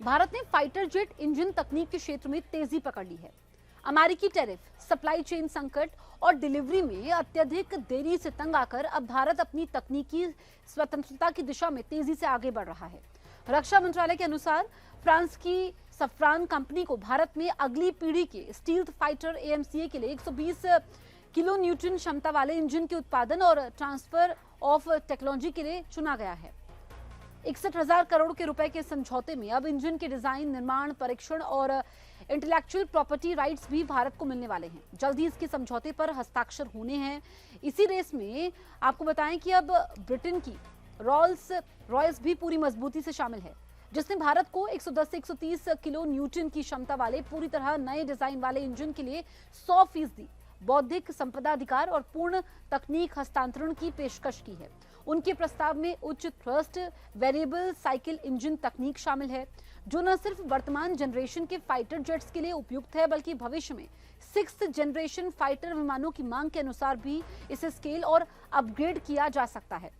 भारत ने fighter jet engine तकनीक के क्षेत्र में तेजी पकड़ ली है। अमेरिकी टैरिफ, सप्लाई चेन संकट और डिलीवरी में अत्यधिक देरी से तंग आकर अब भारत अपनी तकनीकी स्वतंत्रता की दिशा में तेजी से आगे बढ़ रहा है। रक्षा मंत्रालय के अनुसार फ्रांस की सफ्रान कंपनी को भारत में अगली पीढ़ी के स्टील्थ फाइटर एएमसीए के लिए 120 किलो न्यूटन क्षमता वाले इंजन के उत्पादन और ट्रांसफर ऑफ टेक्नोलॉजी के लिए चुना गया है। 61,000 करोड़ के रुपए के समझौते में अब इंजन के डिजाइन, निर्माण, परीक्षण और इंटेलेक्चुअल प्रॉपर्टी राइट्स भी भारत को मिलने वाले हैं। जल्द ही इसके समझौते पर हस्ताक्षर होने हैं। इसी रेस में आपको बताएं कि अब ब्रिटेन की रोल्स रॉयस भी पूरी मजबूती से शामिल है, जिसने भारत को 110 से 130 किलो न्यूटन की क्षमता वाले पूरी तरह नए डिजाइन वाले इंजन के लिए 100% बौद्धिक संपदा अधिकार और पूर्ण तकनीक हस्तांतरण की पेशकश की है। उनके प्रस्ताव में उच्च थ्रस्ट वेरिएबल साइकिल इंजन तकनीक शामिल है, जो न सिर्फ वर्तमान जनरेशन के फाइटर जेट्स के लिए उपयुक्त है, बल्कि भविष्य में 6th जनरेशन फाइटर विमानों की मांग के अनुसार भी इसे स्केल और अपग्रेड किया जा सकता है।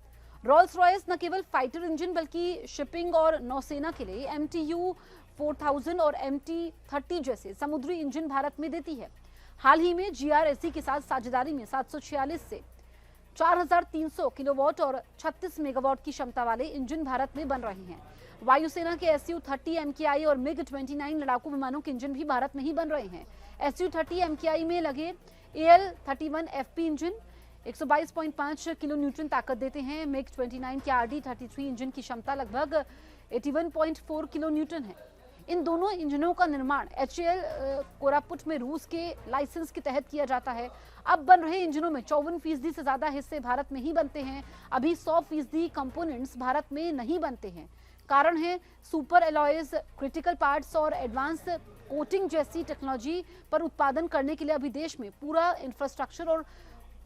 रोल्स रॉयस न केवल फाइटर इंजन बल्कि शिपिंग और नौसेना के लिए MTU 4000 और MT30 जैसे समुद्री इंजन भारत में देती है। हाल ही में GRSE के साथ साझेदारी में 746 से 4,300 किलोवाट और 36 मेगावाट की क्षमता वाले इंजन भारत में बन रहे हैं। वायुसेना के Su-30 MKI और MiG-29 लड़ाकू विमानों के इंजन भी भारत में ही बन रहे हैं। Su-30 MKI में लगे AL-31 FP engine 122.5 kilo Newton ताकत देते हैं। MiG-29 के RD-33 इंजन की क्षमता लगभग 81.4 किलो न्यूटन है। इन दोनों इंजनों का निर्माण HAL कोरापुट में रूस के लाइसेंस के तहत किया जाता है। अब बन रहे इंजनों में 54% से ज्यादा हिस्से भारत में ही बनते हैं। अभी 100% कंपोनेंट्स भारत में नहीं बनते हैं। कारण है सुपर एलॉयज, क्रिटिकल पार्ट्स और एडवांस कोटिंग जैसी टेक्नोलॉजी पर उत्पादन करने के लिए अभी देश में पूरा इंफ्रास्ट्रक्चर और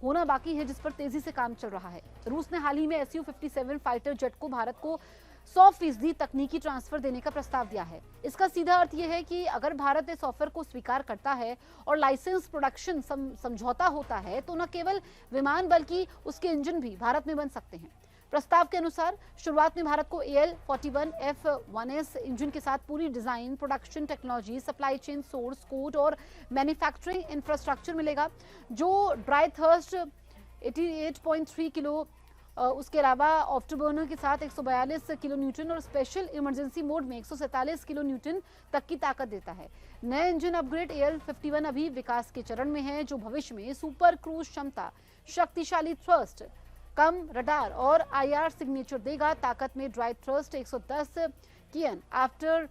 होना बाकी है, जिस पर तेजी से काम चल रहा है। रूस ने हाल ही में Su-57 फाइटर जेट को भारत को 100% तकनीकी ट्रांसफर देने का प्रस्ताव दिया है। इसका सीधा अर्थ यह है कि अगर भारत इस ऑफर को स्वीकार करता है और लाइसेंस प्रोडक्शन समझौता होता है, तो न केवल विमान बल्कि उसके इंजन भी भारत में बन सकते हैं। प्रस्ताव के अनुसार शुरुआत में भारत को AL-41 F1S इंजन के साथ पूरी design, production technology, supply chain, source code और मैन्युफैक्चरिंग इंफ्रास्ट्रक्चर मिलेगा, जो ड्राई थर्स्ट 88.3 किलो, उसके अलावा ऑफ्टरबर्नर के साथ 142 किलो न्यूटन और स्पेशल इमरजेंसी मोड में 147 किलो न्यूटन तक की ताकत देता है। नए इंजन अपग्रेड AL-51 अभी विकास के चरण में है, जो भविष्य में सुपर क्रूज क्षमता, शक्तिशाली थ्रस्ट, कम रडार और IR सिग्नेचर देगा। ताकत में dry thrust 110 KN, after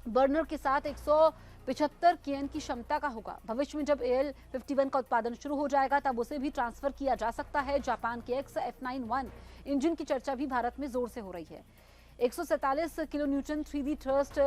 burner के साथ 175 केएन की क्षमता का होगा। भविष्य में जब AL-51 का उत्पादन शुरू हो जाएगा, तब उसे भी ट्रांसफर किया जा सकता है। जापान के F91 इंजन की चर्चा भी भारत में जोर से हो रही है। 147 kilo Newton 3D thrust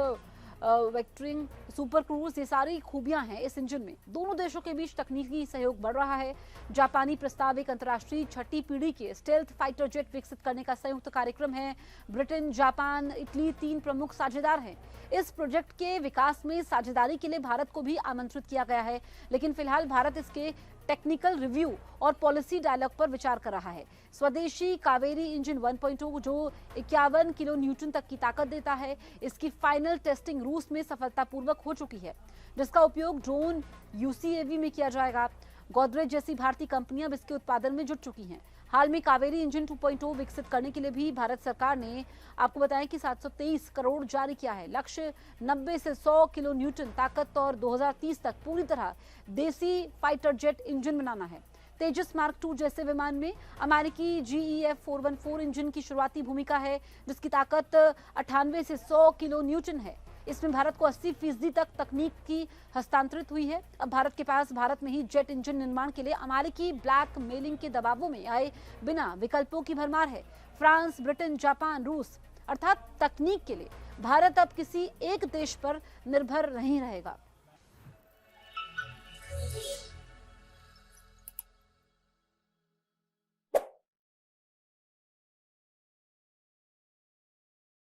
vectoring, super cruise, ये सारी खूबियां हैं इस इंजन में। दोनों देशों के बीच तकनीकी सहयोग बढ़ रहा है। जापानी प्रस्ताव एक अंतर्राष्ट्रीय 6ठी पीढ़ी के स्टेल्थ फाइटर जेट विकसित करने का संयुक्त कार्यक्रम है। ब्रिटेन, जापान, इटली 3 प्रमुख साझेदार हैं। इस प्रोजेक्ट के विकास में साझेदारी के लिए भारत को भी आमंत्रित किया गया है, लेकिन फिलहाल भारत इसके टेक्निकल रिव्यू और पॉलिसी डायलॉग पर विचार कर रहा है। स्वदेशी कावेरी इंजन 1.0 जो 51 किलो न्यूटन तक की ताकत देता है, इसकी फाइनल टेस्टिंग रूस में सफलतापूर्वक हो चुकी है, जिसका उपयोग ड्रोन, UCAV में किया जाएगा। गोदरेज जैसी भारतीय कंपनियां अब इसके उत्पादन में जुट चुकी हैं। हाल में कावेरी इंजन 2.0 विकसित करने के लिए भी भारत सरकार ने आपको बताया कि 723 करोड़ जारी किया है। लक्ष्य 90 से 100 किलो न्यूटन ताकत और 2030 तक पूरी तरह देसी फाइटर जेट इंजन बनाना है। तेजस मार्क 2 जैसे विमान में अमेरिकी GEF 414 इंजन की शुरुआती भूमिका है, जिसकी ताकत 98 से 100 किलो न्यूटन है। इसमें भारत को 80% तक तकनीक की हस्तांतरित हुई है। अब भारत के पास भारत में ही जेट इंजन निर्माण के लिए अमेरिकी ब्लैक मेलिंग के दबावों में आए बिना विकल्पों की भरमार है। फ्रांस, ब्रिटेन, जापान, रूस अर्थात तकनीक के लिए भारत अब किसी एक देश पर निर्भर नहीं रहेगा।